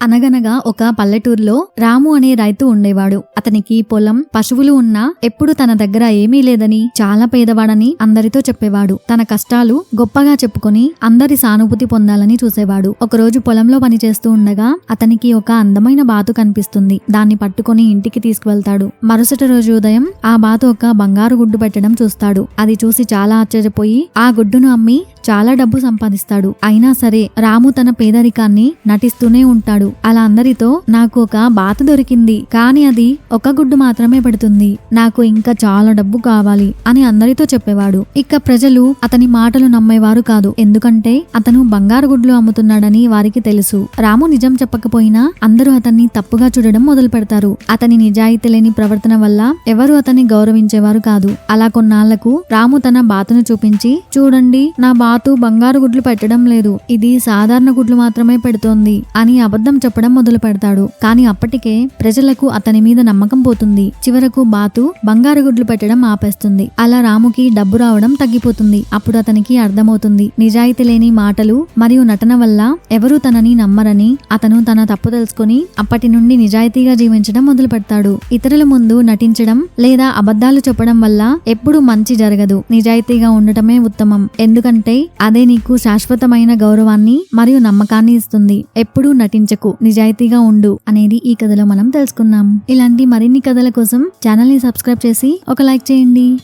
అనగనగా ఒక పల్లెటూరులో రాము అనే రైతు ఉండేవాడు. అతనికి పొలం, పశువులు ఉన్నా ఎప్పుడు తన దగ్గర ఏమీ లేదని, చాలా పేదవాడని అందరితో చెప్పేవాడు. తన కష్టాలు గొప్పగా చెప్పుకొని అందరి సానుభూతి పొందాలని చూసేవాడు. ఒకరోజు పొలంలో పనిచేస్తూ ఉండగా అతనికి ఒక అందమైన బాతు కనిపిస్తుంది. దాన్ని పట్టుకొని ఇంటికి తీసుకువెళ్తాడు. మరుసటి రోజు ఉదయం ఆ బాతు ఒక బంగారు గుడ్డు పెట్టడం చూస్తాడు. అది చూసి చాలా ఆశ్చర్యపోయి ఆ గుడ్డును అమ్మి చాలా డబ్బు సంపాదిస్తాడు. అయినా సరే రాము తన పేదరికాన్ని నటిస్తూనే ఉంటాడు. అలా అందరితో నాకు ఒక బాతు దొరికింది, కానీ అది ఒక గుడ్డు మాత్రమే పెడుతుంది, నాకు ఇంకా చాలా డబ్బు కావాలి అని అందరితో చెప్పేవాడు. ఇక ప్రజలు అతని మాటలు నమ్మేవారు కాదు. ఎందుకంటే అతను బంగారు గుడ్లు అమ్ముతున్నాడని వారికి తెలుసు. రాము నిజం చెప్పకపోయినా అందరూ అతన్ని తప్పుగా చూడడం మొదలు పెడతారు. అతని నిజాయితీ లేని ప్రవర్తన వల్ల ఎవరు అతన్ని గౌరవించేవారు కాదు. అలా కొన్నాళ్లకు రాము తన బాతును చూపించి, చూడండి, నా బాతు బంగారు గుడ్లు పెట్టడం లేదు, ఇది సాధారణ గుడ్లు మాత్రమే పెడుతోంది అని అబద్ధం చెప్పడం మొదలు పెడతాడు. కానీ అప్పటికే ప్రజలకు అతని మీద నమ్మకం పోతుంది. చివరకు బాతు బంగారు గుడ్లు పెట్టడం ఆపేస్తుంది. అలా రాముకి డబ్బు రావడం తగ్గిపోతుంది. అప్పుడు అతనికి అర్థమవుతుంది, నిజాయితీ లేని మాటలు మరియు నటన వల్ల ఎవరూ తనని నమ్మరని. అతను తన తప్పు తెలుసుకుని అప్పటి నుండి నిజాయితీగా జీవించడం మొదలు పెడతాడు. ఇతరుల ముందు నటించడం లేదా అబద్ధాలు చెప్పడం వల్ల ఎప్పుడూ మంచి జరగదు. నిజాయితీగా ఉండటమే ఉత్తమం. ఎందుకంటే అదే నీకు శాశ్వతమైన గౌరవాన్ని మరియు నమ్మకాన్ని ఇస్తుంది. ఎప్పుడూ నటించకు, నిజాయితీగా ఉండు అనేది ఈ కథలో మనం తెలుసుకున్నాం. ఇలాంటి మరిన్ని కథల కోసం ఛానల్ ని సబ్స్క్రైబ్ చేసి ఒక లైక్ చేయండి.